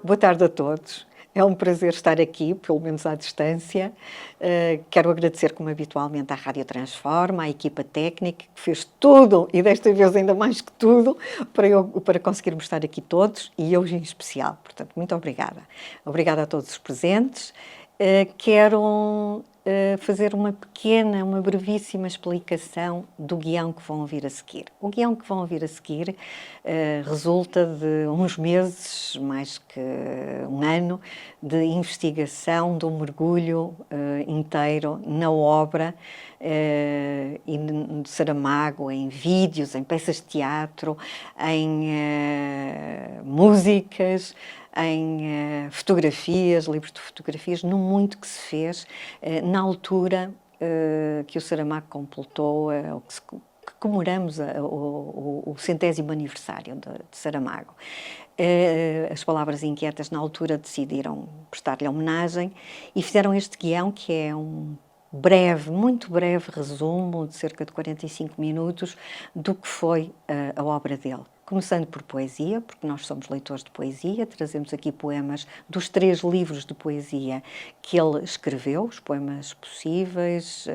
Boa tarde a todos. É um prazer estar aqui, pelo menos à distância. Quero agradecer, como habitualmente, à Rádio Transforma, à equipa técnica, que fez tudo, e desta vez ainda mais que tudo, para conseguirmos estar aqui todos, e eu em especial. Portanto, muito obrigada. Obrigada a todos os presentes. Quero fazer uma brevíssima explicação do guião que vão ouvir a seguir. O guião que vão ouvir a seguir resulta de uns meses, mais que um ano, de investigação, de um mergulho inteiro na obra de Saramago, em vídeos, em peças de teatro, em músicas, em fotografias, livros de fotografias, no muito que se fez na altura que o Saramago completou, que comemoramos o 100º aniversário de Saramago. As Palavras Inquietas, na altura, decidiram prestar-lhe homenagem e fizeram este guião, que é um breve, muito breve resumo, de cerca de 45 minutos, do que foi a obra dele. Começando por poesia, porque nós somos leitores de poesia, trazemos aqui poemas dos 3 livros de poesia que ele escreveu, os Poemas Possíveis,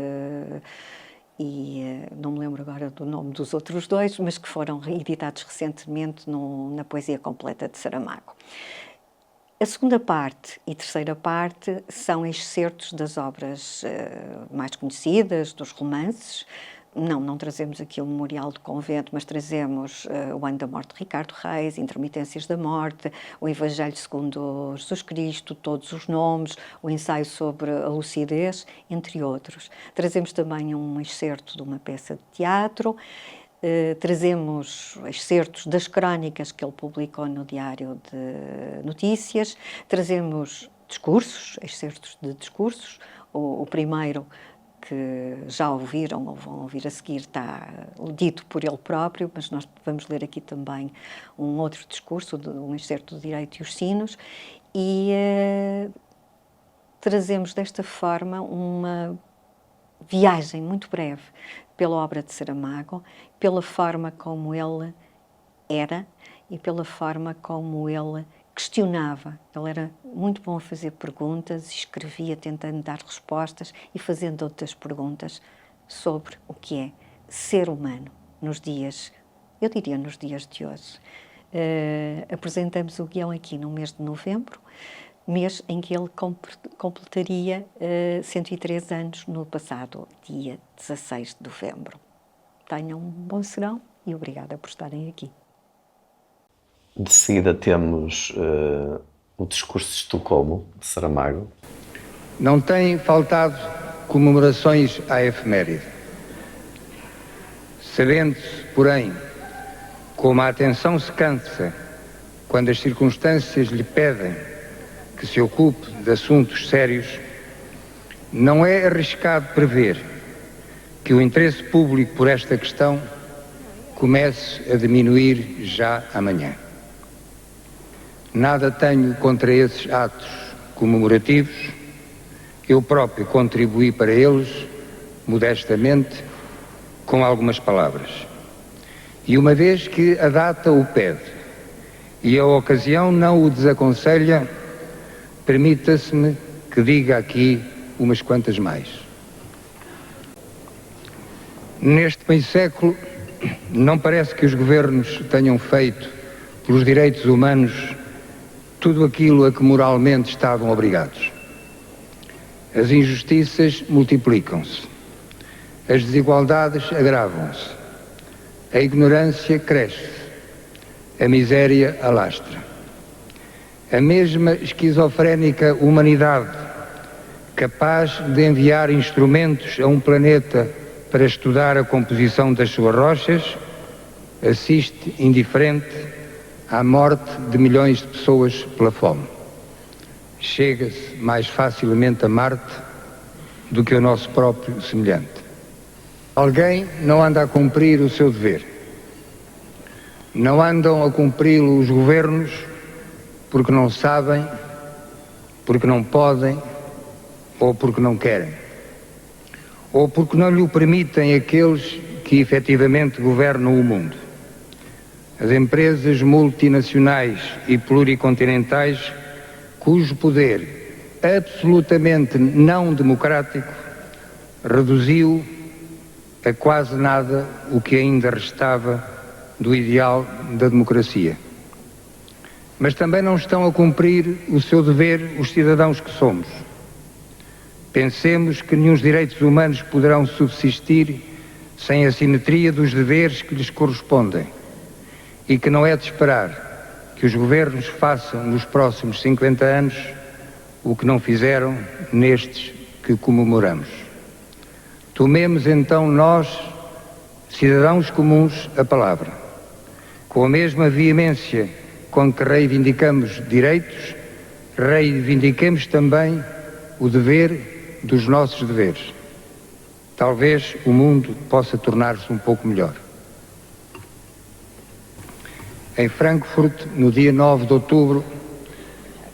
e não me lembro agora do nome dos outros 2, mas que foram editados recentemente na Poesia Completa de Saramago. A segunda parte e terceira parte são excertos das obras mais conhecidas, dos romances. Não trazemos aqui o Memorial do Convento, mas trazemos o Ano da Morte de Ricardo Reis, Intermitências da Morte, o Evangelho segundo Jesus Cristo, Todos os Nomes, o Ensaio sobre a Lucidez, entre outros. Trazemos também um excerto de uma peça de teatro, trazemos excertos das crónicas que ele publicou no Diário de Notícias, trazemos discursos, excertos de discursos, o primeiro que já ouviram ou vão ouvir a seguir está dito por ele próprio, mas nós vamos ler aqui também um outro discurso, um excerto do Direito e os Sinos, e trazemos desta forma uma viagem muito breve pela obra de Saramago, pela forma como ele era e pela forma como ele questionava. Ele era muito bom a fazer perguntas, escrevia tentando dar respostas e fazendo outras perguntas sobre o que é ser humano nos dias, eu diria nos dias de hoje. Apresentamos o guião aqui no mês de novembro, mês em que ele completaria 103 anos no passado dia 16 de novembro. Tenham um bom serão e obrigada por estarem aqui. De seguida temos o discurso de Estocolmo, de Saramago. Não têm faltado comemorações à efeméride. Sabendo-se, porém, como a atenção se cansa quando as circunstâncias lhe pedem que se ocupe de assuntos sérios, não é arriscado prever que o interesse público por esta questão comece a diminuir já amanhã. Nada tenho contra esses atos comemorativos, eu próprio contribuí para eles, modestamente, com algumas palavras. E uma vez que a data o pede e a ocasião não o desaconselha, permita-se-me que diga aqui umas quantas mais. Neste meio século, não parece que os governos tenham feito pelos direitos humanos tudo aquilo a que moralmente estavam obrigados. As injustiças multiplicam-se, as desigualdades agravam-se, a ignorância cresce, a miséria alastra. A mesma esquizofrénica humanidade, capaz de enviar instrumentos a um planeta para estudar a composição das suas rochas, assiste indiferente à morte de milhões de pessoas pela fome. Chega-se mais facilmente a Marte do que o nosso próprio semelhante. Alguém não anda a cumprir o seu dever. Não andam a cumpri-lo os governos porque não sabem, porque não podem ou porque não querem. Ou porque não lhe o permitem aqueles que efetivamente governam o mundo. As empresas multinacionais e pluricontinentais cujo poder absolutamente não democrático reduziu a quase nada o que ainda restava do ideal da democracia. Mas também não estão a cumprir o seu dever os cidadãos que somos. Pensemos que nenhum direitos humanos poderão subsistir sem a simetria dos deveres que lhes correspondem e que não é de esperar que os governos façam nos próximos 50 anos o que não fizeram nestes que comemoramos. Tomemos então nós, cidadãos comuns, a palavra. Com a mesma veemência com que reivindicamos direitos, reivindiquemos também o dever dos nossos deveres. Talvez o mundo possa tornar-se um pouco melhor. Em Frankfurt, no dia 9 de outubro,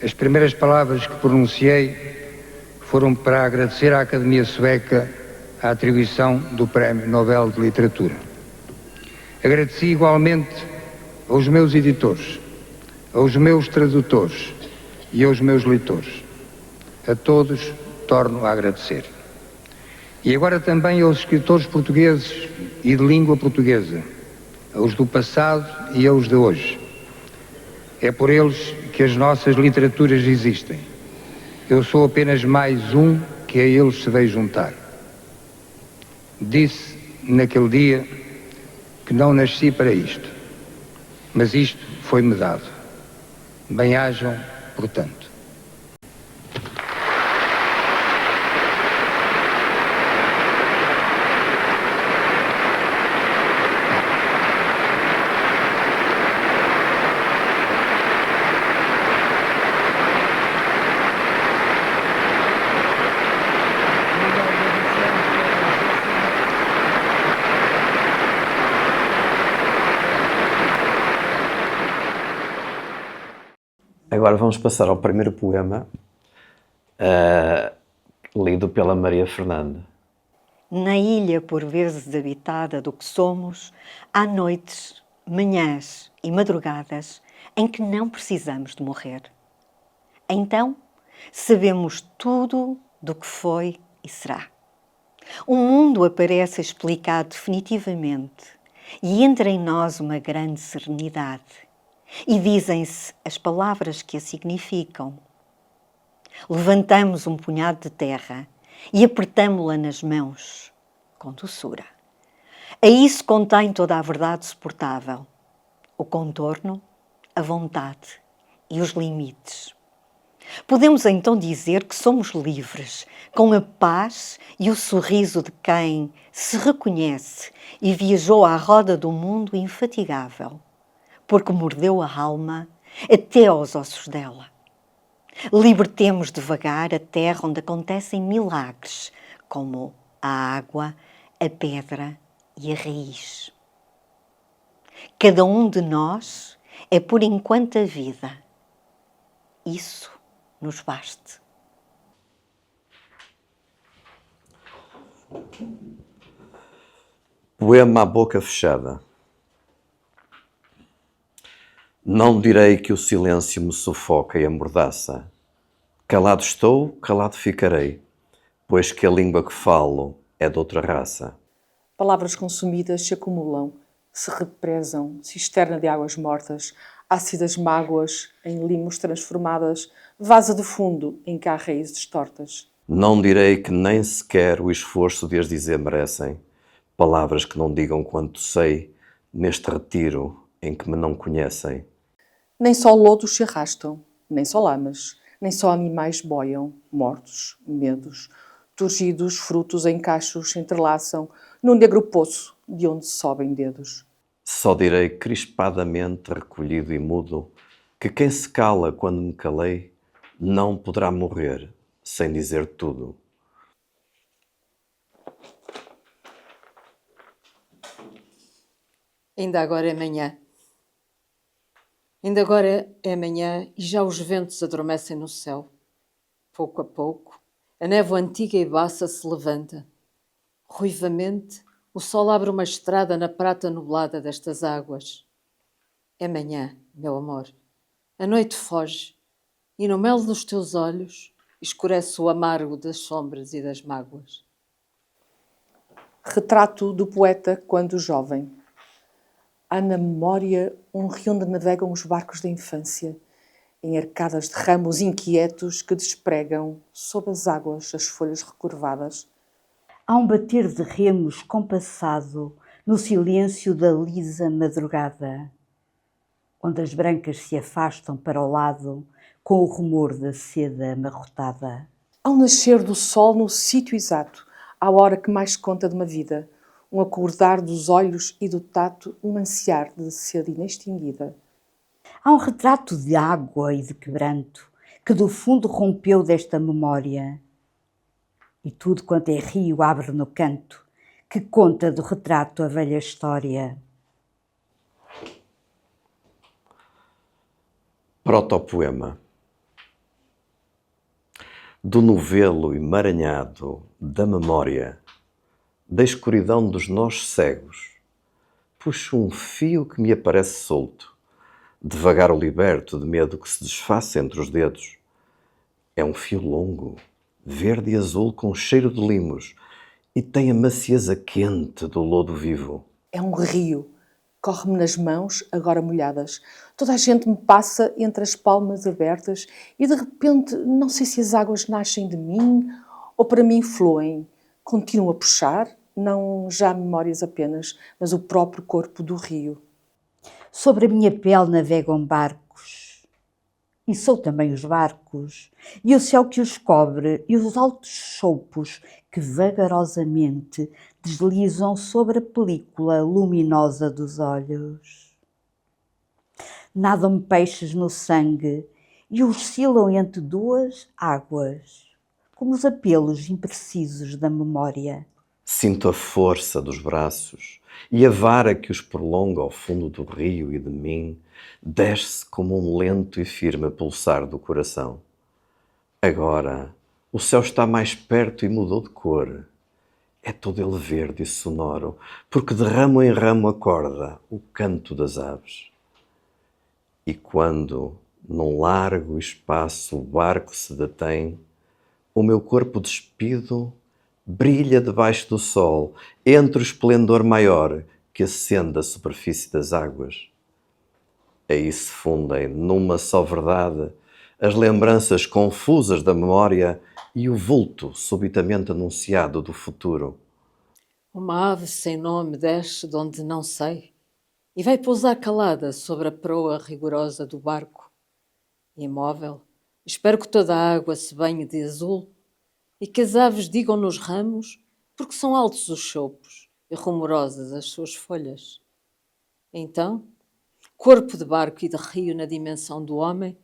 as primeiras palavras que pronunciei foram para agradecer à Academia Sueca a atribuição do Prémio Nobel de Literatura. Agradeci igualmente aos meus editores, aos meus tradutores e aos meus leitores. A todos torno a agradecer. E agora também aos escritores portugueses e de língua portuguesa, aos do passado e aos de hoje. É por eles que as nossas literaturas existem. Eu sou apenas mais um que a eles se veio juntar. Disse naquele dia que não nasci para isto, mas isto foi-me dado. Bem-hajam, portanto. Agora vamos passar ao primeiro poema, lido pela Maria Fernanda. Na ilha por vezes habitada do que somos, há noites, manhãs e madrugadas em que não precisamos de morrer. Então, sabemos tudo do que foi e será. O mundo aparece a explicar definitivamente e entra em nós uma grande serenidade. E dizem-se as palavras que a significam. Levantamos um punhado de terra e apertamo-la nas mãos, com doçura. Aí se contém toda a verdade suportável, o contorno, a vontade e os limites. Podemos então dizer que somos livres, com a paz e o sorriso de quem se reconhece e viajou à roda do mundo infatigável, porque mordeu a alma até aos ossos dela. Libertemos devagar a terra onde acontecem milagres, como a água, a pedra e a raiz. Cada um de nós é por enquanto a vida. Isso nos baste. Poema à boca fechada. Não direi que o silêncio me sufoca e amordaça. Calado estou, calado ficarei, pois que a língua que falo é de outra raça. Palavras consumidas se acumulam, se represam, cisterna de águas mortas, ácidas mágoas em limos transformadas, vaza de fundo em que há raízes tortas. Não direi que nem sequer o esforço de as dizer merecem, palavras que não digam quanto sei, neste retiro em que me não conhecem. Nem só lodos se arrastam, nem só lamas, nem só animais boiam, mortos, medos, turgidos, frutos em cachos se entrelaçam, num negro poço de onde sobem dedos. Só direi crispadamente, recolhido e mudo, que quem se cala quando me calei, não poderá morrer sem dizer tudo. Ainda agora é manhã. Ainda agora é manhã e já os ventos adormecem no céu. Pouco a pouco, a névoa antiga e baça se levanta. Ruivamente, o sol abre uma estrada na prata nublada destas águas. É manhã, meu amor. A noite foge e no mel dos teus olhos escurece o amargo das sombras e das mágoas. Retrato do poeta quando jovem. Há na memória um rio onde navegam os barcos da infância, em arcadas de ramos inquietos que despregam, sob as águas, as folhas recurvadas. Há um bater de remos compassado no silêncio da lisa madrugada, onde as brancas se afastam para o lado com o rumor da seda amarrotada. Há um nascer do sol no sítio exato, à hora que mais conta de uma vida, um acordar dos olhos e do tato, um ansiar de sede inextinguida. Há um retrato de água e de quebranto que do fundo rompeu desta memória. E tudo quanto é rio abre no canto, que conta do retrato a velha história. Protopoema. Do novelo emaranhado da memória, da escuridão dos nós cegos, puxo um fio que me aparece solto, devagar o liberto de medo que se desfaça entre os dedos. É um fio longo, verde e azul com cheiro de limos e tem a macieza quente do lodo vivo. É um rio, corre-me nas mãos, agora molhadas. Toda a gente me passa entre as palmas abertas e de repente não sei se as águas nascem de mim ou para mim fluem. Continuo a puxar, não já memórias apenas, mas o próprio corpo do rio. Sobre a minha pele navegam barcos, e sou também os barcos, e o céu que os cobre, e os altos choupos que vagarosamente deslizam sobre a película luminosa dos olhos. Nadam-me peixes no sangue e oscilam entre duas águas, como os apelos imprecisos da memória. Sinto a força dos braços e a vara que os prolonga ao fundo do rio e de mim desce como um lento e firme pulsar do coração. Agora o céu está mais perto e mudou de cor. É todo ele verde e sonoro, porque de ramo em ramo acorda o canto das aves. E quando, num largo espaço, o barco se detém, o meu corpo despido brilha debaixo do sol, entre o esplendor maior que acende a superfície das águas. Aí se fundem numa só verdade as lembranças confusas da memória e o vulto subitamente anunciado do futuro. Uma ave sem nome desce de onde não sei e vai pousar calada sobre a proa rigorosa do barco. Imóvel, espero que toda a água se banhe de azul e que as aves digam nos ramos, porque são altos os choupos e rumorosas as suas folhas. Então, corpo de barco e de rio na dimensão do homem,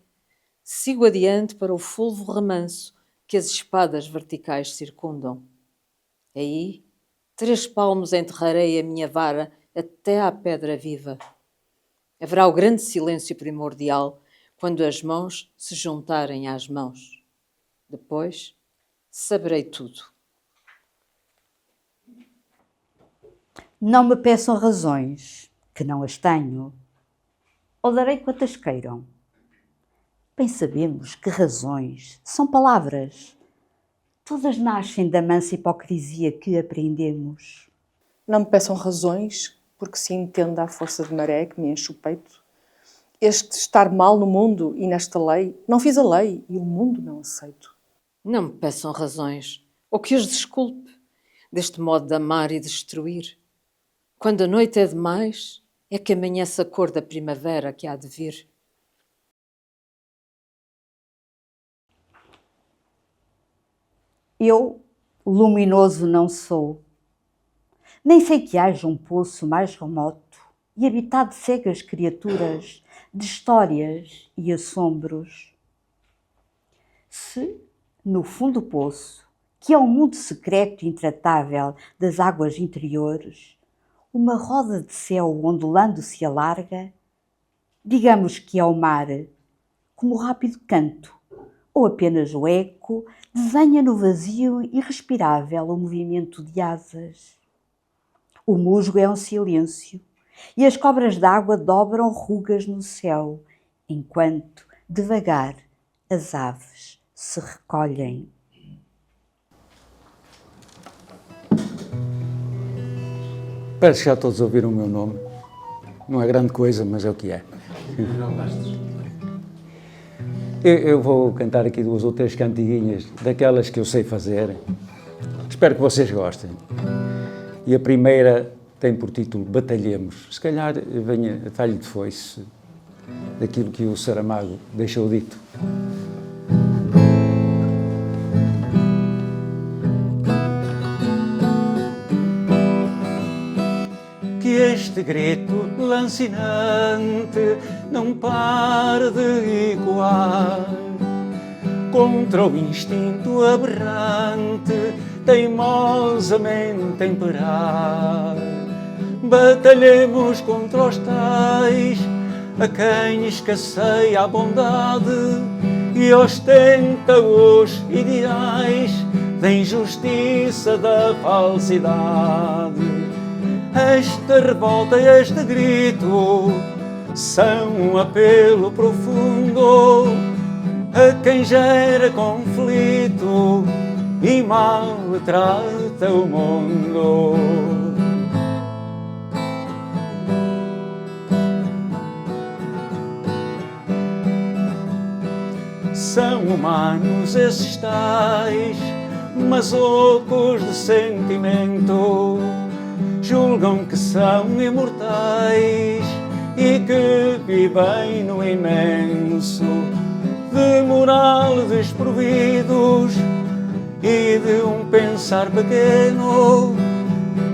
sigo adiante para o fulvo remanso que as espadas verticais circundam. Aí, 3 palmos enterrarei a minha vara até à pedra viva. Haverá o grande silêncio primordial quando as mãos se juntarem às mãos. Depois, saberei tudo. Não me peçam razões, que não as tenho, ou darei quantas queiram. Bem sabemos que razões são palavras. Todas nascem da mansa hipocrisia que aprendemos. Não me peçam razões, porque se entenda a força de maré que me enche o peito. Este estar mal no mundo e nesta lei, não fiz a lei e o mundo não aceito. Não me peçam razões, ou que os desculpe, deste modo de amar e destruir. Quando a noite é demais, é que amanhece a cor da primavera que há de vir. Eu, luminoso não sou. Nem sei que haja um poço mais remoto e habitado de cegas criaturas, de histórias e assombros. Se, no fundo do poço, que é um mundo secreto e intratável das águas interiores, uma roda de céu ondulando se alarga, digamos que é o mar, como o rápido canto, ou apenas o eco, desenha no vazio irrespirável o movimento de asas. O musgo é um silêncio, e as cobras d'água dobram rugas no céu, enquanto, devagar, as aves se recolhem. Parece que já todos ouviram o meu nome. Não é grande coisa, mas é o que é. Eu vou cantar aqui 2 ou 3 cantiguinhas, daquelas que eu sei fazer. Espero que vocês gostem. E a primeira tem por título Batalhemos. Se calhar venha a talho de foice daquilo que o Saramago deixou dito. Que este grito lancinante não pare de ecoar contra o instinto aberrante teimosamente imperar. Batalhemos contra os tais a quem escasseia a bondade e ostenta os ideais da injustiça, da falsidade. Esta revolta, este grito são um apelo profundo a quem gera conflito e maltrata o mundo. São humanos esses tais, mas ocos de sentimento, julgam que são imortais e que vivem no imenso, de moral desprovidos e de um pensar pequeno,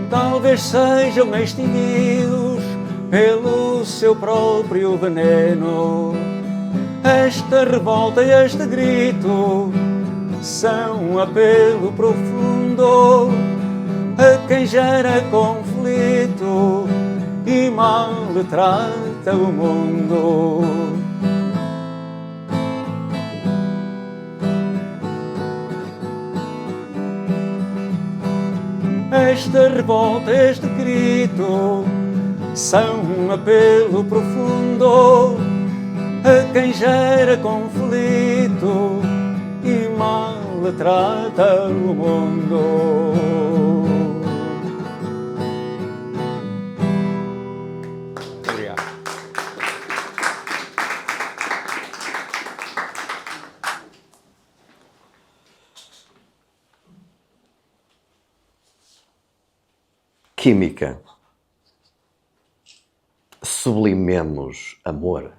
talvez sejam extinguidos pelo seu próprio veneno. Esta revolta e este grito são um apelo profundo a quem gera conflito e maltrata o mundo. Esta revolta, este grito são um apelo profundo a quem gera conflito e maltrata o mundo. Obrigado. Química. Sublimemos amor.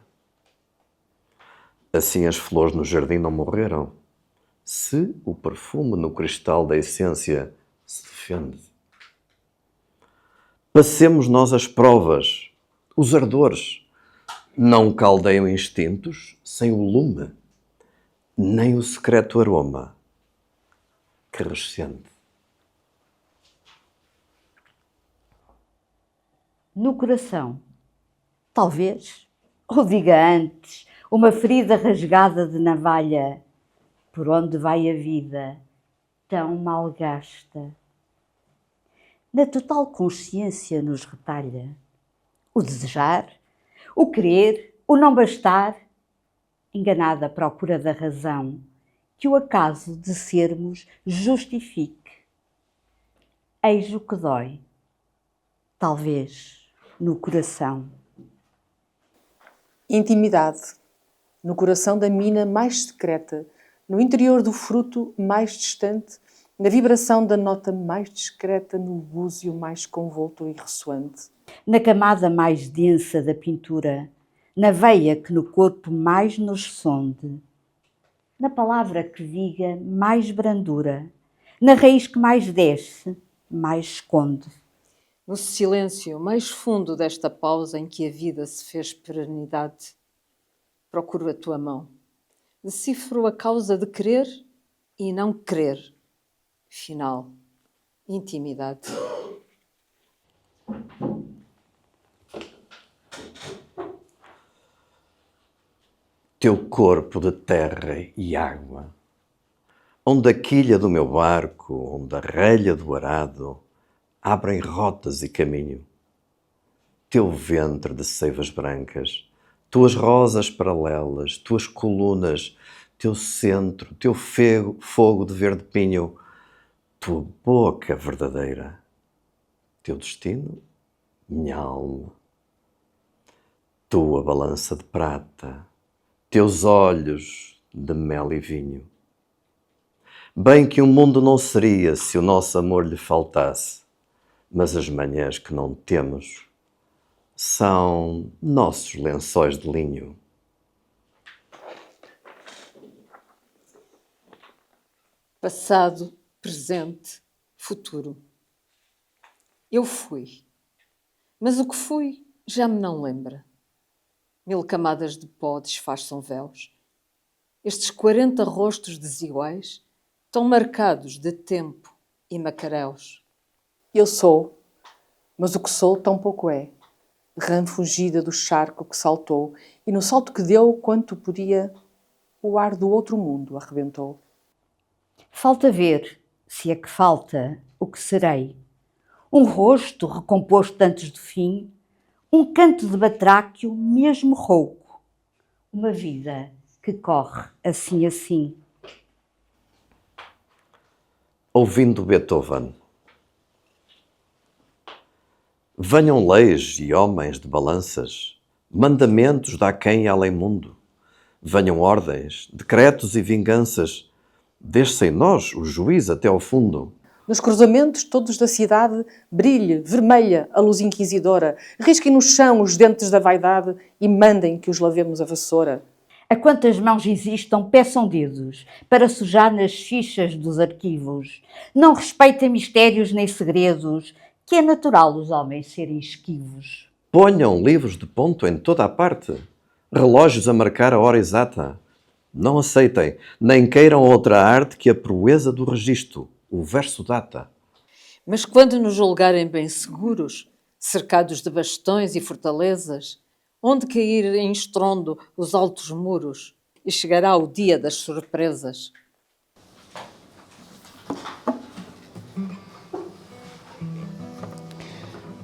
Assim as flores no jardim não morreram, se o perfume no cristal da essência se defende. Passemos nós as provas, os ardores, não caldeiam instintos sem o lume, nem o secreto aroma que rescende. No coração, talvez, ou diga antes, uma ferida rasgada de navalha, por onde vai a vida, tão mal gasta. Na total consciência nos retalha o desejar, o querer, o não bastar, enganada procura da razão, que o acaso de sermos justifique. Eis o que dói, talvez, no coração. Intimidade. No coração da mina mais secreta, no interior do fruto mais distante, na vibração da nota mais discreta, no búzio mais convolto e ressoante. Na camada mais densa da pintura, na veia que no corpo mais nos sonde, na palavra que diga mais brandura, na raiz que mais desce, mais esconde. No silêncio mais fundo desta pausa em que a vida se fez perenidade, procuro a tua mão. Decifro a causa de querer e não querer. Final. Intimidade. Teu corpo de terra e água, onde a quilha do meu barco, onde a relha do arado, abrem rotas e caminho. Teu ventre de seivas brancas, tuas rosas paralelas, tuas colunas, teu centro, teu fogo de verde pinho, tua boca verdadeira, teu destino, minha alma, tua balança de prata, teus olhos de mel e vinho. Bem que o mundo não seria se o nosso amor lhe faltasse, mas as manhãs que não temos são nossos lençóis de linho. Passado, presente, futuro. Eu fui, mas o que fui já me não lembra. 1000 camadas de pó disfarçam véus. Estes 40 rostos desiguais estão marcados de tempo e macaréus. Eu sou, mas o que sou tão pouco é. Rã fugida do charco que saltou, e no salto que deu, quanto podia, o ar do outro mundo arrebentou. Falta ver, se é que falta, o que serei. Um rosto recomposto antes do fim, um canto de batráquio mesmo rouco. Uma vida que corre assim assim. Ouvindo Beethoven. Venham leis e homens de balanças, mandamentos de aquém e além mundo. Venham ordens, decretos e vinganças, desça em nós o juiz até ao fundo. Nos cruzamentos todos da cidade, brilhe, vermelha, a luz inquisidora. Risquem no chão os dentes da vaidade e mandem que os lavemos a vassoura. A quantas mãos existam, peçam dedos para sujar nas fichas dos arquivos. Não respeitem mistérios nem segredos, que é natural os homens serem esquivos. Ponham livros de ponto em toda a parte, relógios a marcar a hora exata. Não aceitem, nem queiram outra arte que a proeza do registro, o verso data. Mas quando nos julgarem bem seguros, cercados de bastões e fortalezas, onde cair em estrondo os altos muros, e chegará o dia das surpresas.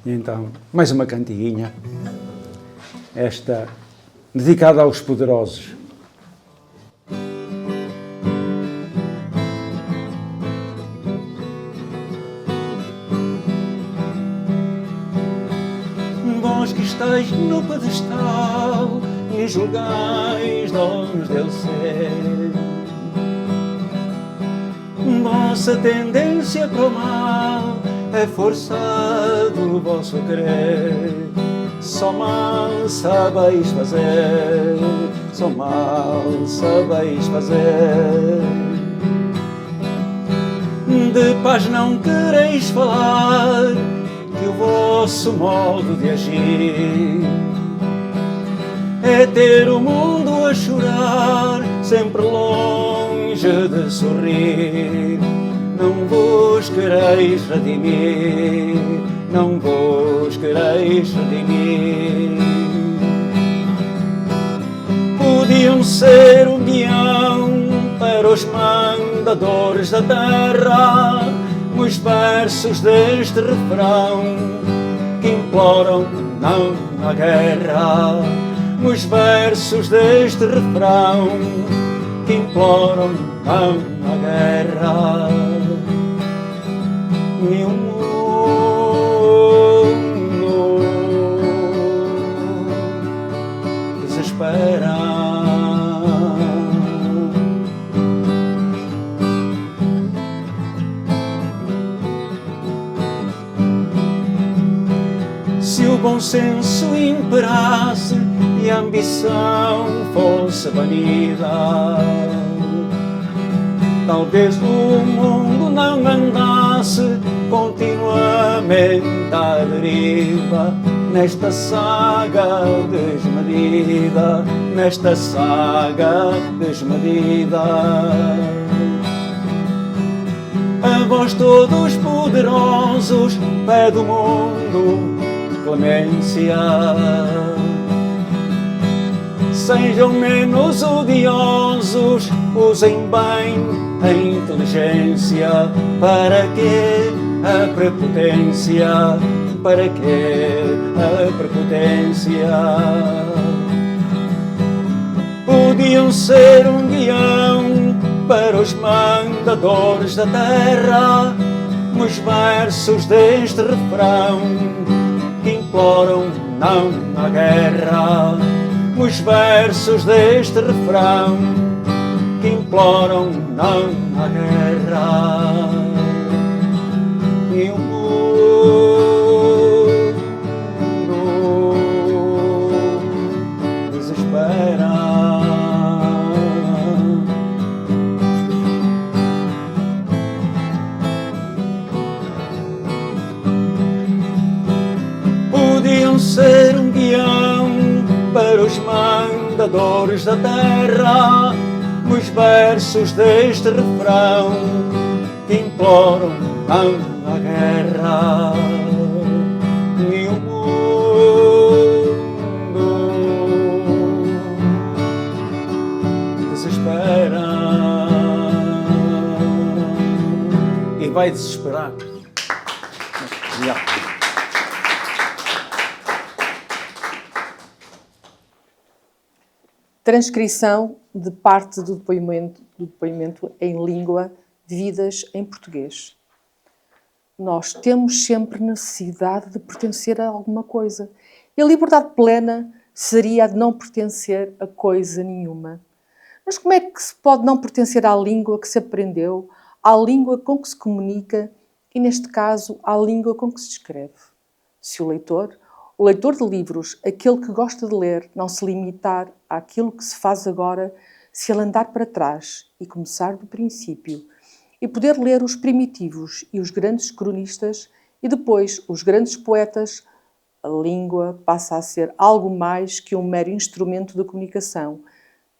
E então, mais uma cantiguinha, esta dedicada aos poderosos. Vós que estáis no pedestal e julgais donos del ser, vossa tendência para o mal é força do vosso querer. Só mal sabeis fazer, só mal sabeis fazer. De paz não quereis falar, que o vosso modo de agir é ter o mundo a chorar, sempre longe de sorrir. Não vos quereis redimir, não vos quereis redimir. Podiam ser um guião para os mandadores da terra, os versos deste refrão que imploram não à guerra. Os versos deste refrão que imploram não à guerra. E o mundo desespera. Se o bom senso imperasse e a ambição fosse banida, talvez o mundo não andasse continuamente à deriva, nesta saga desmedida, nesta saga desmedida. A vós todos poderosos, pé do mundo, clemência. Sejam menos odiosos, usem bem a inteligência. Para que a prepotência? Para que a prepotência? Podiam ser um guião para os mandadores da terra, nos versos deste refrão que imploram não à guerra, nos versos deste refrão que imploram não à guerra. E o mundo desespera. Podiam ser um guião para os mandadores da terra, nos versos deste refrão que imploram não à guerra. E o mundo desespera e vai desesperar. Obrigado. Transcrição de parte do depoimento em língua de vidas em português. Nós temos sempre necessidade de pertencer a alguma coisa. E a liberdade plena seria a de não pertencer a coisa nenhuma. Mas como é que se pode não pertencer à língua que se aprendeu, à língua com que se comunica e, neste caso, à língua com que se escreve? Se o leitor de livros, aquele que gosta de ler, não se limitar àquilo que se faz agora, se ele andar para trás e começar do princípio, e poder ler os primitivos e os grandes cronistas e depois os grandes poetas, a língua passa a ser algo mais que um mero instrumento de comunicação,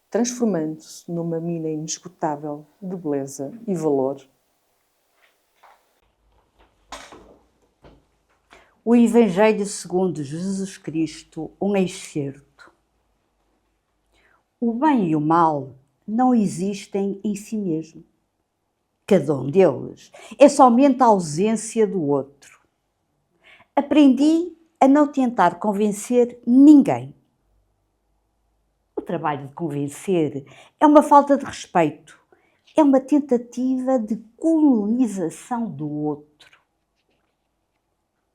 transformando-se numa mina inesgotável de beleza e valor. O Evangelho segundo Jesus Cristo, um excerto. O bem e o mal não existem em si mesmo. Cada um deles é somente a ausência do outro. Aprendi a não tentar convencer ninguém. O trabalho de convencer é uma falta de respeito, é uma tentativa de colonização do outro.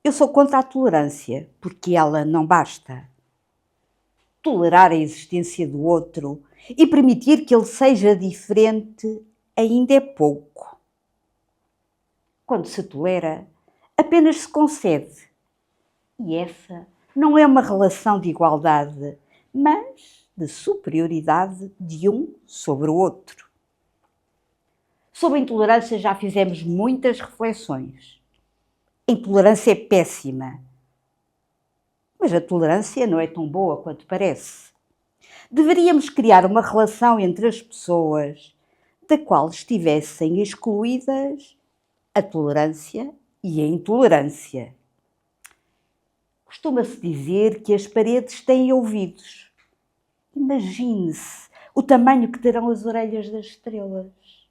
Eu sou contra a tolerância, porque ela não basta. Tolerar a existência do outro e permitir que ele seja diferente ainda é pouco. Quando se tolera, apenas se concede. E essa não é uma relação de igualdade, mas de superioridade de um sobre o outro. Sobre a intolerância já fizemos muitas reflexões. A intolerância é péssima, mas a tolerância não é tão boa quanto parece. Deveríamos criar uma relação entre as pessoas da qual estivessem excluídas a tolerância e a intolerância. Costuma-se dizer que as paredes têm ouvidos. Imagine-se o tamanho que terão as orelhas das estrelas.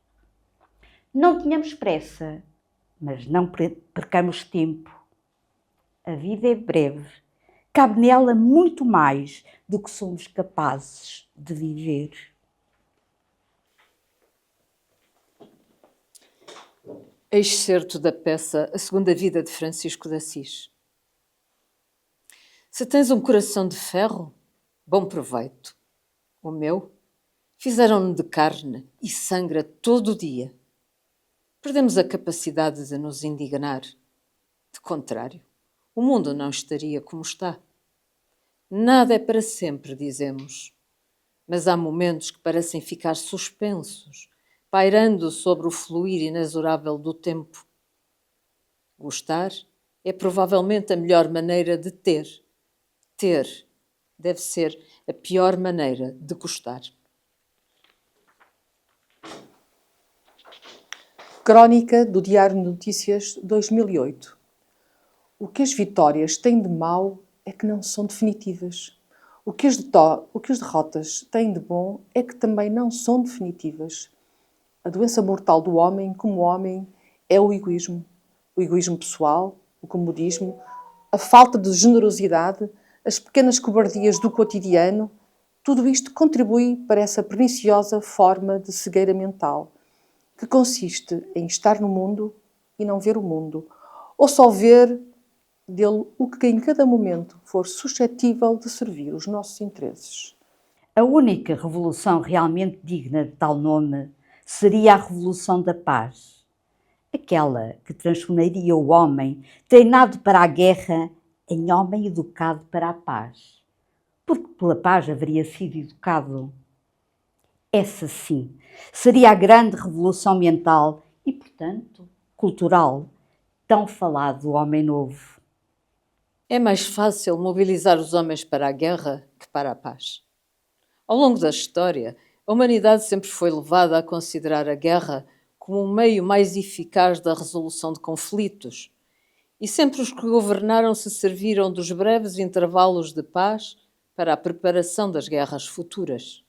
Não tenhamos pressa, mas não percamos tempo. A vida é breve, cabe nela muito mais do que somos capazes de viver. Excerto da peça A Segunda Vida de Francisco de Assis. Se tens um coração de ferro, bom proveito. O meu fizeram-no de carne e sangra todo o dia. Perdemos a capacidade de nos indignar. De contrário, o mundo não estaria como está. Nada é para sempre, dizemos. Mas há momentos que parecem ficar suspensos, pairando sobre o fluir inexorável do tempo. Gostar é provavelmente a melhor maneira de ter. Ter deve ser a pior maneira de gostar. Crónica do Diário de Notícias 2008. O que as vitórias têm de mau é que não são definitivas. O que as derrotas têm de bom é que também não são definitivas. A doença mortal do homem, como homem, é o egoísmo. O egoísmo pessoal, o comodismo, a falta de generosidade, as pequenas cobardias do cotidiano Tudo isto contribui para essa perniciosa forma de cegueira mental, que consiste em estar no mundo e não ver o mundo, ou só ver dele o que em cada momento for suscetível de servir os nossos interesses. A única revolução realmente digna de tal nome seria a Revolução da Paz. Aquela que transformaria o homem treinado para a guerra em homem educado para a paz. Porque pela paz haveria sido educado. Essa sim seria a grande revolução mental e, portanto, cultural, tão falado homem novo. É mais fácil mobilizar os homens para a guerra que para a paz. Ao longo da história, a humanidade sempre foi levada a considerar a guerra como um meio mais eficaz da resolução de conflitos, e sempre os que governaram se serviram dos breves intervalos de paz para a preparação das guerras futuras.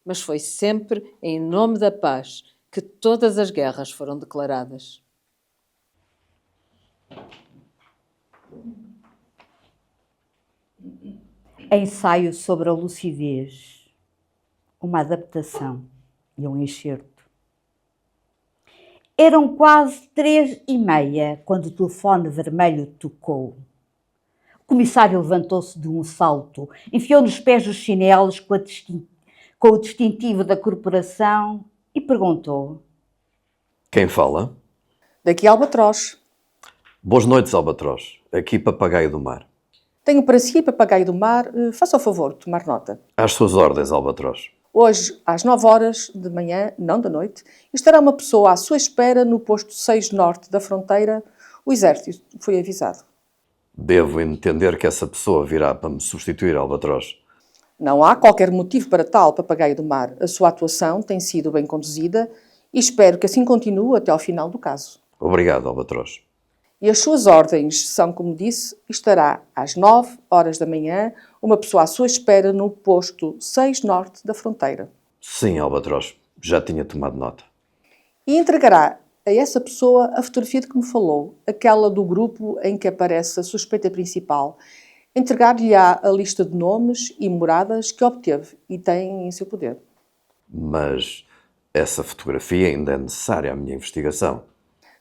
Mas foi sempre em nome da paz que todas as guerras foram declaradas. Ensaio sobre a lucidez, uma adaptação e um enxerto. Eram quase 3h30 quando o telefone vermelho tocou. O comissário levantou-se de um salto, enfiou nos pés os chinelos com o distintivo da corporação e perguntou: Quem fala? Daqui Albatroz. Boas noites, Albatroz. Aqui Papagaio do Mar. Tenho para si, Papagaio do Mar, faça o favor de tomar nota. Às suas ordens, Albatroz. Hoje, às 9h de manhã, não da noite, estará uma pessoa à sua espera no posto 6 norte da fronteira. O exército foi avisado. Devo entender que essa pessoa virá para me substituir, Albatroz. Não há qualquer motivo para tal, Papagaio do Mar. A sua atuação tem sido bem conduzida e espero que assim continue até ao final do caso. Obrigado, Albatroz. E as suas ordens são, como disse, estará às 9h da manhã uma pessoa à sua espera no posto 6 norte da fronteira. Sim, Albatroz. Já tinha tomado nota. E entregará a essa pessoa a fotografia de que me falou, aquela do grupo em que aparece a suspeita principal. Entregar-lhe-á a lista de nomes e moradas que obteve e tem em seu poder. Mas essa fotografia ainda é necessária à minha investigação.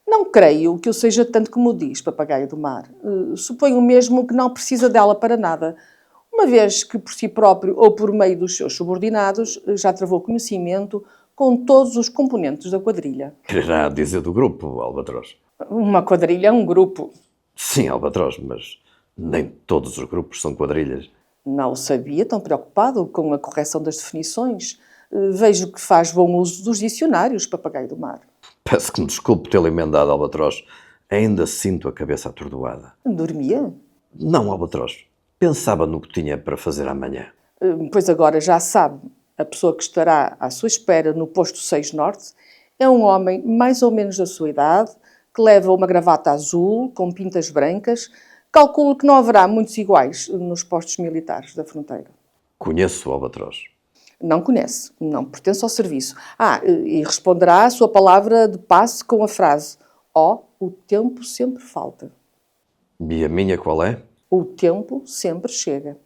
Não creio que o seja tanto como diz, Papagaio do Mar. Suponho mesmo que não precisa dela para nada, uma vez que por si próprio ou por meio dos seus subordinados já travou conhecimento com todos os componentes da quadrilha. Quererá dizer do grupo, Albatroz? Uma quadrilha é um grupo. Sim, Albatroz, mas nem todos os grupos são quadrilhas. Não o sabia, tão preocupado com a correção das definições. Vejo que faz bom uso dos dicionários, Papagaio do Mar. Peço que me desculpe tê-lo emendado, Albatroz. Ainda sinto a cabeça atordoada. Dormia? Não, Albatroz. Pensava no que tinha para fazer amanhã. Pois agora já sabe, a pessoa que estará à sua espera no posto 6 norte é um homem mais ou menos da sua idade, que leva uma gravata azul com pintas brancas. Calculo que não haverá muitos iguais nos postos militares da fronteira. Conheço o Albatroz. Não conhece, não pertence ao serviço. E responderá a sua palavra de passe com a frase: o tempo sempre falta. E a minha qual é? O tempo sempre chega.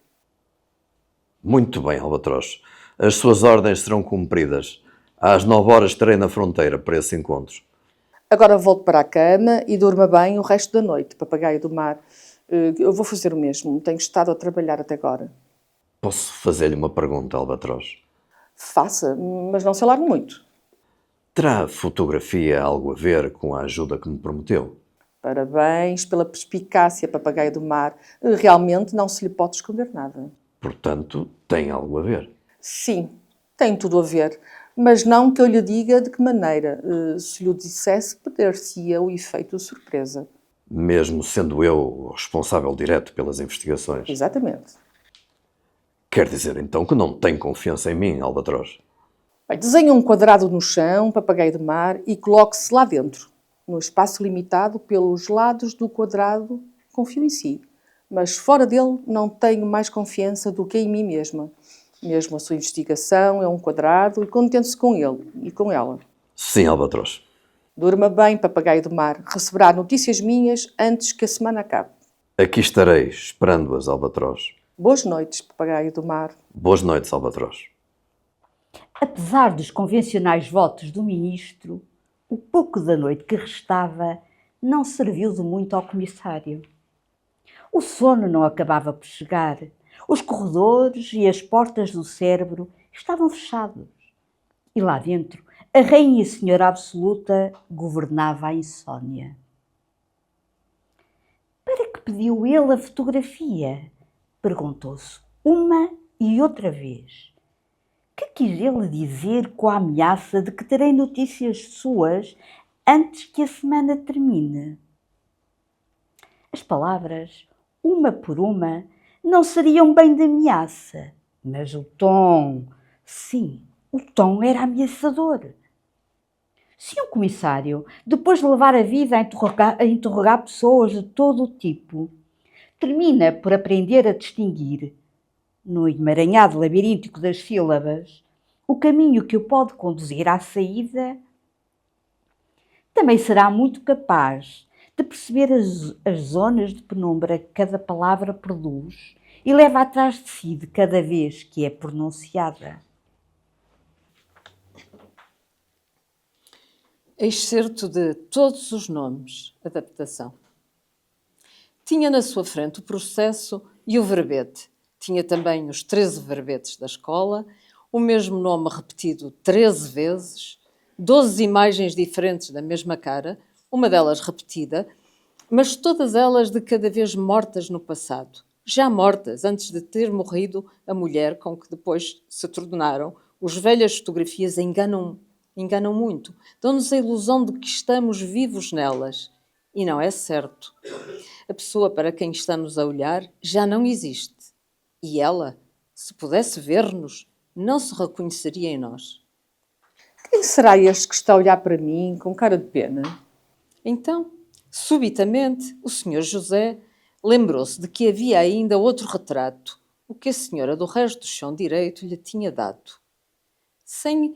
Muito bem, Albatroz. As suas ordens serão cumpridas. Às 9h estarei na fronteira para esse encontro. Agora volto para a cama e durma bem o resto da noite, Papagaio do Mar. Eu vou fazer o mesmo. Tenho estado a trabalhar até agora. Posso fazer-lhe uma pergunta, Albatroz? Faça, mas não se alarme muito. Terá a fotografia algo a ver com a ajuda que me prometeu? Parabéns pela perspicácia, Papagaio do Mar. Realmente não se lhe pode esconder nada. Portanto, tem algo a ver. Sim, tem tudo a ver. Mas não que eu lhe diga de que maneira. Se lhe dissesse, perder-se-ia o efeito de surpresa. Mesmo sendo eu o responsável direto pelas investigações. Exatamente. Quer dizer, então, que não tem confiança em mim, Albatroz? Bem, desenhe um quadrado no chão, Papagaio do Mar, e coloque-se lá dentro. No espaço limitado pelos lados do quadrado, confio em si. Mas fora dele não tenho mais confiança do que em mim mesma. Mesmo a sua investigação é um quadrado e contente-se com ele e com ela. Sim, Albatroz. Durma bem, Papagaio do Mar. Receberá notícias minhas antes que a semana acabe. Aqui estarei, esperando-as, Albatroz. Boas noites, papagaio do mar. Boas noites, Albatroz. Apesar dos convencionais votos do ministro, o pouco da noite que restava não serviu de muito ao comissário. O sono não acabava por chegar. Os corredores e as portas do cérebro estavam fechados. E lá dentro, a rainha e senhora absoluta governava a insónia. Para que pediu ele a fotografia? Perguntou-se uma e outra vez. Que quis ele dizer com a ameaça de que terei notícias suas antes que a semana termine? As palavras, uma por uma, não seriam bem de ameaça, mas o tom, sim, o tom era ameaçador. Se um comissário, depois de levar a vida a interrogar pessoas de todo o tipo, termina por aprender a distinguir, no emaranhado labiríntico das sílabas, o caminho que o pode conduzir à saída, também será muito capaz de perceber as zonas de penumbra que cada palavra produz e leva atrás de si de cada vez que é pronunciada. Excerto de Todos os Nomes, adaptação. Tinha na sua frente o processo e o verbete. Tinha também os 13 verbetes da escola, o mesmo nome repetido 13 vezes, 12 imagens diferentes da mesma cara, uma delas repetida, mas todas elas de cada vez mortas no passado. Já mortas, antes de ter morrido a mulher com que depois se tornaram. Os velhas fotografias enganam muito. Dão-nos a ilusão de que estamos vivos nelas. E não é certo. A pessoa para quem estamos a olhar já não existe. E ela, se pudesse ver-nos, não se reconheceria em nós. Quem será este que está a olhar para mim com cara de pena? Então, subitamente, o Sr. José lembrou-se de que havia ainda outro retrato, o que a senhora do resto do chão direito lhe tinha dado. Sem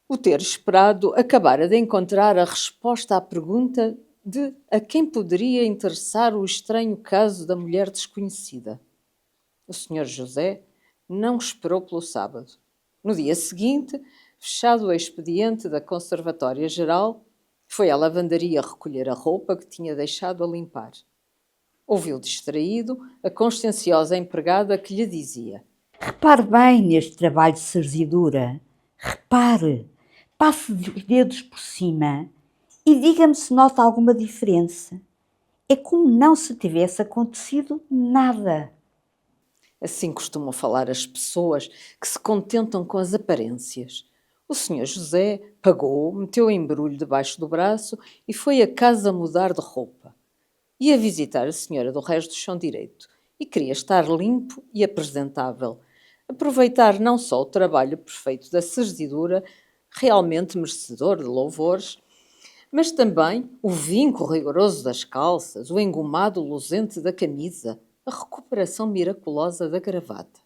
o ter esperado, acabara de encontrar a resposta à pergunta de a quem poderia interessar o estranho caso da mulher desconhecida. O Sr. José não esperou pelo sábado. No dia seguinte, fechado o expediente da Conservatória Geral, foi à lavandaria recolher a roupa que tinha deixado a limpar. Ouviu distraído a conscienciosa empregada que lhe dizia: Repare bem neste trabalho de cerzidura. Repare, passe os dedos por cima e diga-me se nota alguma diferença. É como não se tivesse acontecido nada. Assim costumam falar as pessoas que se contentam com as aparências. O Sr. José pagou, meteu o embrulho debaixo do braço e foi a casa mudar de roupa. Ia visitar a senhora do resto do chão direito e queria estar limpo e apresentável. Aproveitar não só o trabalho perfeito da cerzidura, realmente merecedor de louvores, mas também o vinco rigoroso das calças, o engomado luzente da camisa, a recuperação miraculosa da gravata.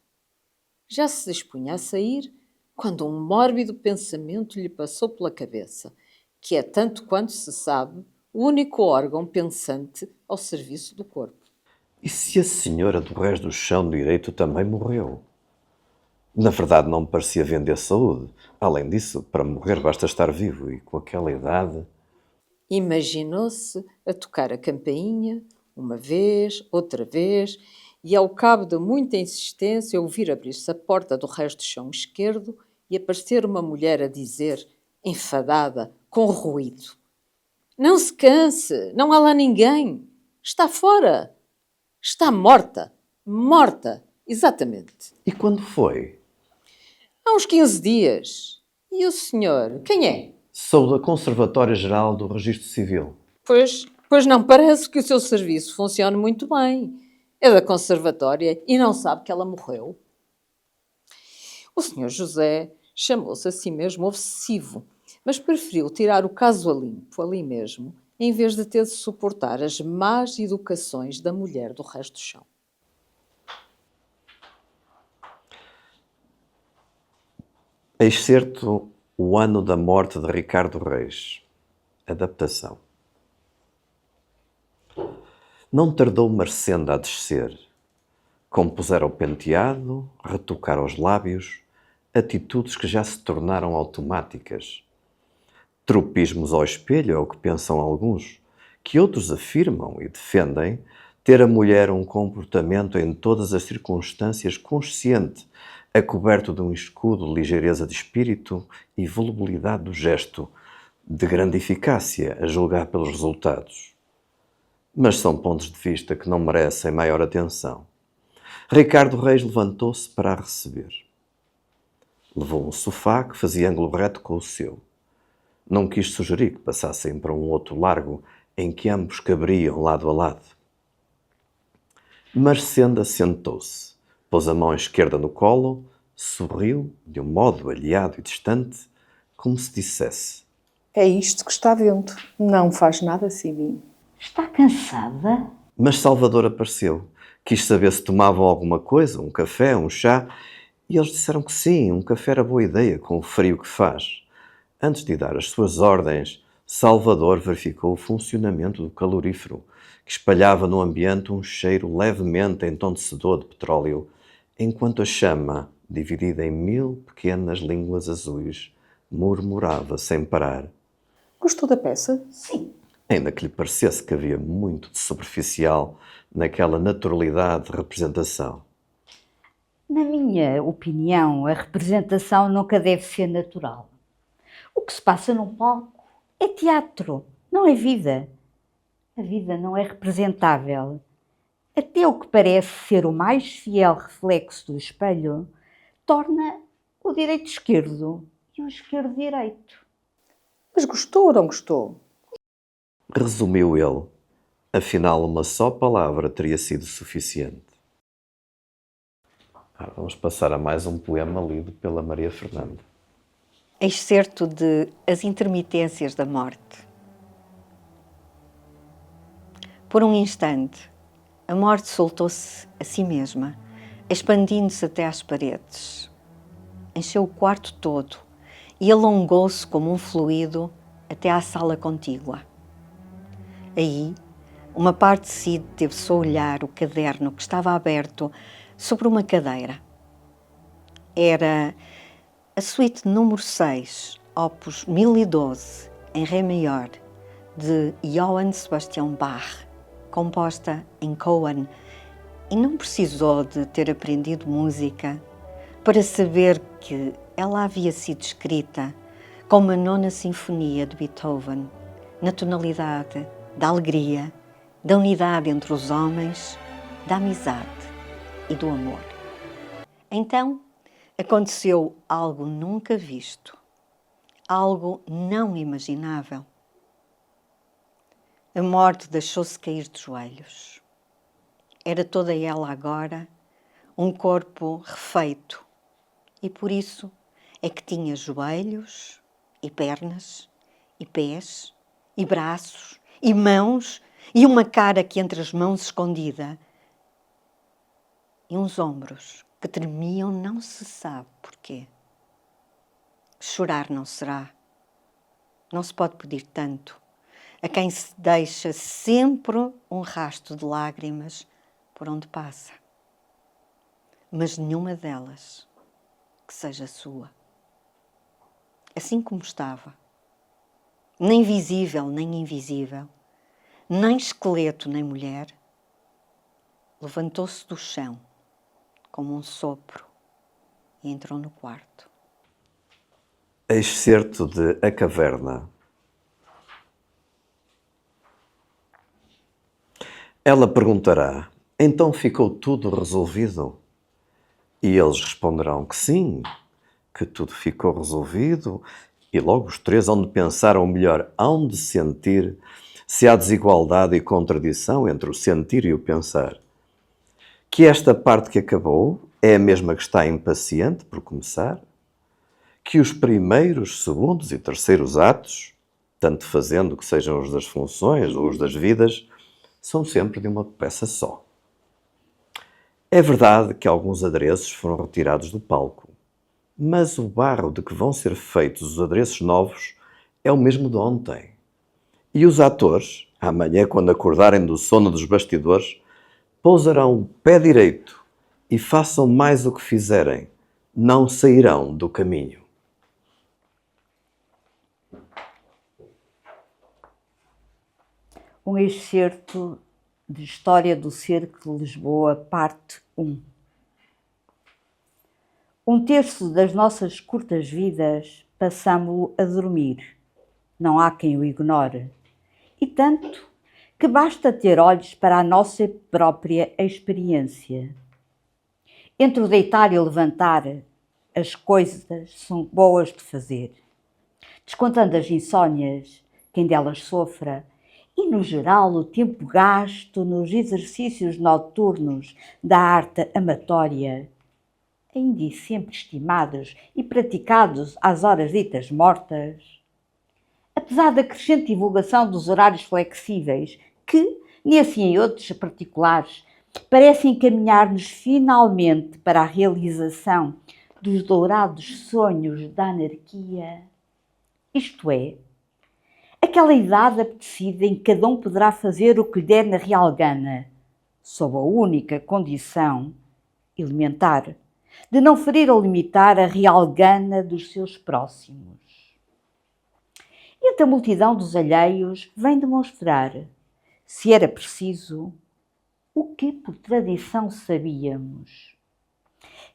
Já se dispunha a sair quando um mórbido pensamento lhe passou pela cabeça, que é, tanto quanto se sabe, o único órgão pensante ao serviço do corpo. E se a senhora do resto do chão direito também morreu? Na verdade, não me parecia vender saúde. Além disso, para morrer basta estar vivo e com aquela idade... Imaginou-se a tocar a campainha, uma vez, outra vez, e ao cabo de muita insistência ouvir abrir-se a porta do resto do chão esquerdo e aparecer uma mulher a dizer, enfadada, com ruído: Não se canse, não há lá ninguém. Está fora. Está morta. Morta, exatamente. E quando foi? Há uns 15 dias. E o senhor, quem é? Sou da Conservatória Geral do Registro Civil. Pois não parece que o seu serviço funcione muito bem. É da conservatória e não sabe que ela morreu. O Sr. José chamou-se a si mesmo obsessivo, mas preferiu tirar o caso a limpo, ali mesmo, em vez de ter de suportar as más educações da mulher do resto do chão. Excerto O Ano da Morte de Ricardo Reis. Adaptação. Não tardou Marcenda a descer. Compusera o penteado, retocara os lábios, atitudes que já se tornaram automáticas. Tropismos ao espelho é o que pensam alguns, que outros afirmam e defendem ter a mulher um comportamento em todas as circunstâncias consciente, acoberto de um escudo de ligeireza de espírito e volubilidade do gesto, de grande eficácia a julgar pelos resultados. Mas são pontos de vista que não merecem maior atenção. Ricardo Reis levantou-se para a receber. Levou um sofá que fazia ângulo reto com o seu. Não quis sugerir que passassem para um outro largo em que ambos caberiam lado a lado. Marcenda sentou-se, pôs a mão esquerda no colo, sorriu de um modo aliado e distante, como se dissesse: É isto que está vendo. Não faz nada sem mim. Está cansada? Mas Salvador apareceu. Quis saber se tomavam alguma coisa, um café, um chá, e eles disseram que sim, um café era boa ideia, com o frio que faz. Antes de dar as suas ordens, Salvador verificou o funcionamento do calorífero, que espalhava no ambiente um cheiro levemente entondecedor de petróleo, enquanto a chama, dividida em 1000 pequenas línguas azuis, murmurava sem parar. Gostou da peça? Sim. Ainda que lhe parecesse que havia muito de superficial naquela naturalidade de representação. Na minha opinião, a representação nunca deve ser natural. O que se passa num palco é teatro, não é vida. A vida não é representável. Até o que parece ser o mais fiel reflexo do espelho torna o direito esquerdo e o esquerdo direito. Mas gostou ou não gostou? Resumiu ele. Afinal, uma só palavra teria sido suficiente. Vamos passar a mais um poema lido pela Maria Fernanda. Excerto de As Intermitências da Morte. Por um instante, a morte soltou-se a si mesma, expandindo-se até às paredes. Encheu o quarto todo e alongou-se como um fluido até à sala contígua. Aí, uma parte de si teve-se a olhar o caderno que estava aberto sobre uma cadeira. Era a suíte número 6, opus 1012, em Ré maior, de Johann Sebastian Bach, composta em Cohen, e não precisou de ter aprendido música para saber que ela havia sido escrita como a 9ª Sinfonia de Beethoven, na tonalidade da alegria, da unidade entre os homens, da amizade e do amor. Então, aconteceu algo nunca visto, algo não imaginável. A morte deixou-se cair de joelhos. Era toda ela agora um corpo refeito e por isso é que tinha joelhos e pernas e pés e braços e mãos e uma cara que entre as mãos escondida e uns ombros que tremiam não se sabe porquê. Chorar não será. Não se pode pedir tanto a quem se deixa sempre um rastro de lágrimas por onde passa. Mas nenhuma delas que seja sua. Assim como estava, nem visível nem invisível, nem esqueleto nem mulher, levantou-se do chão como um sopro e entrou no quarto. Excerto de A Caverna. Ela perguntará: então ficou tudo resolvido? E eles responderão que sim, que tudo ficou resolvido, e logo os três hão de pensar, ou melhor, hão de sentir, se há desigualdade e contradição entre o sentir e o pensar. Que esta parte que acabou é a mesma que está impaciente por começar? Que os primeiros, segundos e terceiros atos, tanto fazendo que sejam os das funções ou os das vidas, são sempre de uma peça só. É verdade que alguns adereços foram retirados do palco, mas o barro de que vão ser feitos os adereços novos é o mesmo de ontem. E os atores, amanhã, quando acordarem do sono dos bastidores, pousarão o pé direito e façam mais o que fizerem, não sairão do caminho. Um excerto de História do Cerco de Lisboa, parte 1. Um terço das nossas curtas vidas passamo-lo a dormir. Não há quem o ignore. E tanto que basta ter olhos para a nossa própria experiência. Entre o deitar e o levantar, as coisas são boas de fazer. Descontando as insónias, quem delas sofra, e, no geral, o tempo gasto nos exercícios noturnos da arte amatória, ainda e sempre estimados e praticados às horas ditas mortas, apesar da crescente divulgação dos horários flexíveis, que, nesse e em outros particulares, parecem encaminhar-nos finalmente para a realização dos dourados sonhos da anarquia, isto é, aquela idade apetecida em que cada um poderá fazer o que lhe der na real gana, sob a única condição elementar de não ferir ou limitar a real gana dos seus próximos. Entre a multidão dos alheios vem demonstrar, se era preciso, o que por tradição sabíamos,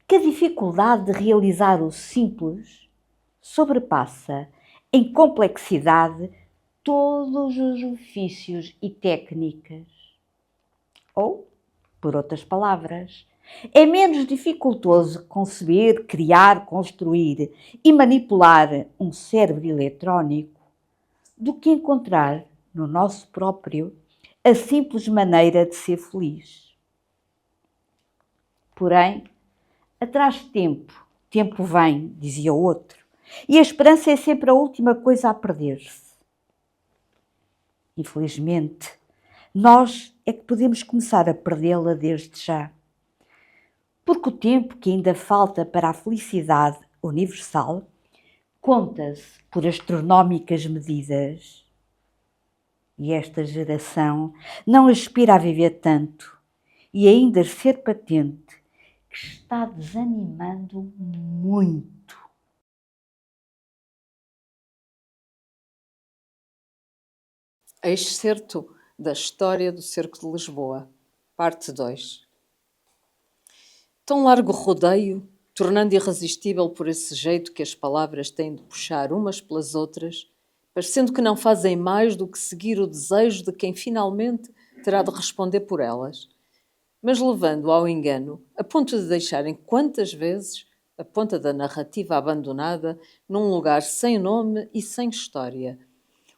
que a dificuldade de realizar o simples sobrepassa em complexidade todos os ofícios e técnicas. Ou, por outras palavras, é menos dificultoso conceber, criar, construir e manipular um cérebro eletrónico do que encontrar no nosso próprio a simples maneira de ser feliz. Porém, atrás tempo, tempo vem, dizia o outro, e a esperança é sempre a última coisa a perder-se. Infelizmente, nós é que podemos começar a perdê-la desde já. Porque o tempo que ainda falta para a felicidade universal conta-se por astronómicas medidas. E esta geração não aspira a viver tanto e ainda a ser patente que está desanimando muito. Excerto da História do Cerco de Lisboa, parte 2. Tão largo rodeio, tornando irresistível por esse jeito que as palavras têm de puxar umas pelas outras, parecendo que não fazem mais do que seguir o desejo de quem finalmente terá de responder por elas, mas levando ao engano, a ponto de deixarem quantas vezes a ponta da narrativa abandonada num lugar sem nome e sem história,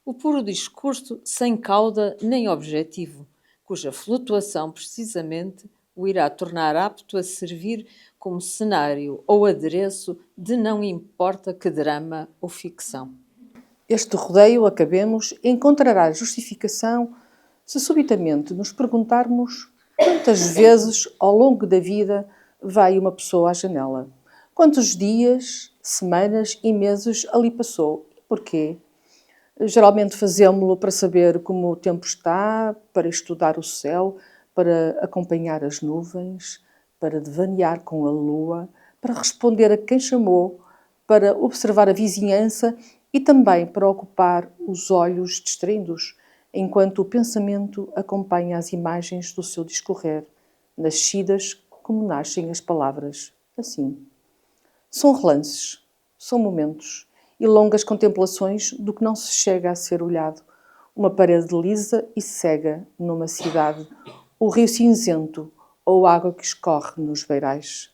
o puro discurso sem cauda nem objetivo, cuja flutuação precisamente o irá tornar apto a servir como cenário ou adereço de não importa que drama ou ficção. Este rodeio, acabemos, encontrará justificação se subitamente nos perguntarmos quantas vezes ao longo da vida vai uma pessoa à janela, quantos dias, semanas e meses ali passou e porquê. Geralmente fazemos-lo para saber como o tempo está, para estudar o céu, para acompanhar as nuvens, para devanear com a lua, para responder a quem chamou, para observar a vizinhança e também para ocupar os olhos distraídos, enquanto o pensamento acompanha as imagens do seu discorrer, nascidas como nascem as palavras, assim. São relances, são momentos e longas contemplações do que não se chega a ser olhado, uma parede lisa e cega numa cidade, o rio cinzento ou a água que escorre nos beirais.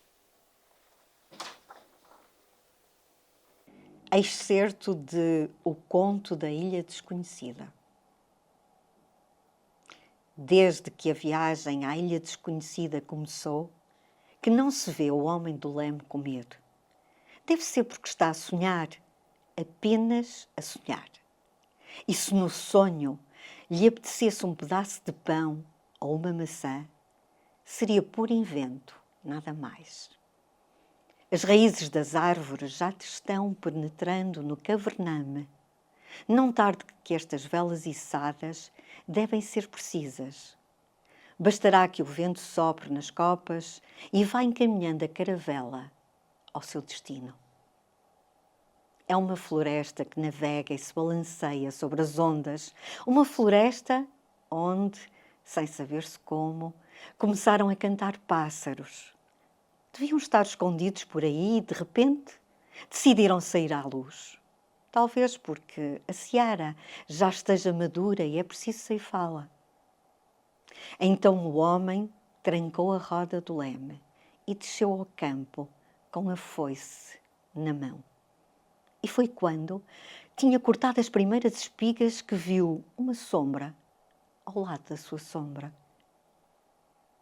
Excerto de O Conto da Ilha Desconhecida. Desde que a viagem à Ilha Desconhecida começou, que não se vê o homem do leme comer. Deve ser porque está a sonhar, apenas a sonhar. E se no sonho lhe apetecesse um pedaço de pão ou uma maçã, seria puro invento, nada mais. As raízes das árvores já te estão penetrando no cavername. Não tarde que estas velas içadas devem ser precisas. Bastará que o vento sopre nas copas e vá encaminhando a caravela ao seu destino. É uma floresta que navega e se balanceia sobre as ondas, uma floresta onde, sem saber-se como, começaram a cantar pássaros. Deviam estar escondidos por aí e, de repente, decidiram sair à luz. Talvez porque a seara já esteja madura e é preciso ceifá-la. Então o homem trancou a roda do leme e desceu ao campo com a foice na mão. E foi quando tinha cortado as primeiras espigas que viu uma sombra ao lado da sua sombra.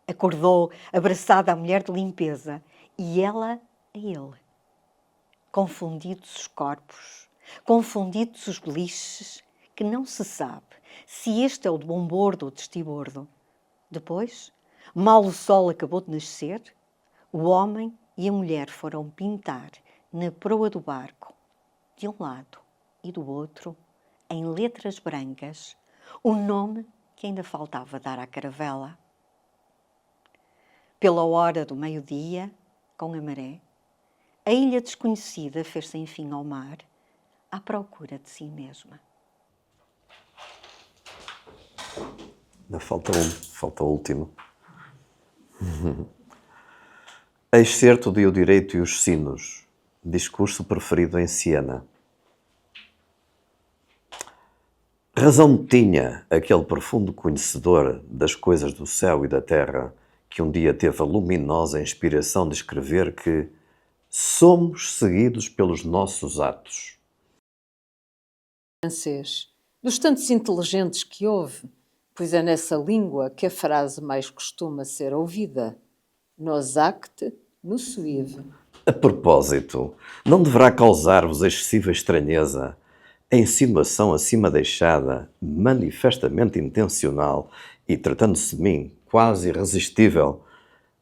Acordou abraçada à mulher de limpeza e ela a ele. Confundidos os corpos, confundidos os beliches, que não se sabe se este é o de bombordo ou de estibordo. Depois, mal o sol acabou de nascer, o homem e a mulher foram pintar na proa do barco, de um lado e do outro, em letras brancas, o nome que ainda faltava dar à caravela. Pela hora do meio-dia, com a maré, a ilha desconhecida fez-se enfim ao mar, à procura de si mesma. Ainda falta o último. Excerto de O Direito e os Sinos, discurso preferido em Siena. Razão tinha aquele profundo conhecedor das coisas do céu e da terra que um dia teve a luminosa inspiração de escrever que somos seguidos pelos nossos atos. Francês, dos tantos inteligentes que houve, pois é nessa língua que a frase mais costuma ser ouvida. Nos actes, nous suivent. A propósito, não deverá causar-vos excessiva estranheza a insinuação acima deixada, manifestamente intencional e, tratando-se de mim, quase irresistível,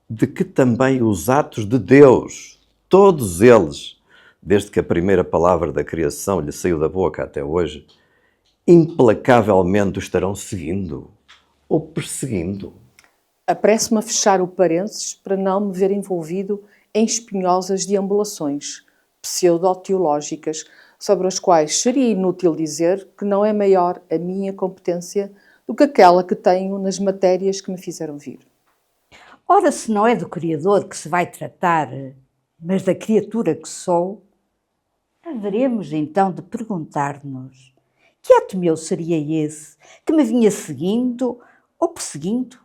de que também os atos de Deus, todos eles, desde que a primeira palavra da criação lhe saiu da boca até hoje, implacavelmente o estarão seguindo ou perseguindo. Apresso-me a fechar o parênteses para não me ver envolvido em espinhosas deambulações pseudo-teológicas, sobre as quais seria inútil dizer que não é maior a minha competência do que aquela que tenho nas matérias que me fizeram vir. Ora, se não é do Criador que se vai tratar, mas da criatura que sou, haveremos então de perguntar-nos: que ato meu seria esse que me vinha seguindo ou perseguindo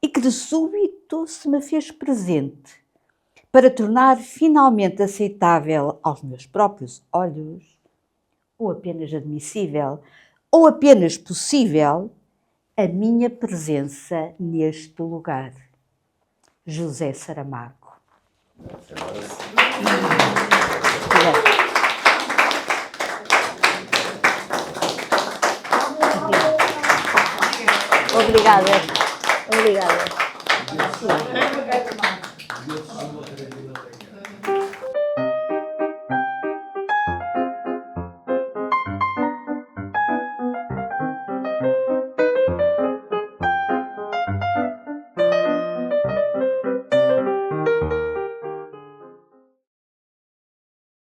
e que de súbito se me fez presente, para tornar finalmente aceitável aos meus próprios olhos, ou apenas admissível, ou apenas possível, a minha presença neste lugar. José Saramago. Obrigada. Obrigada.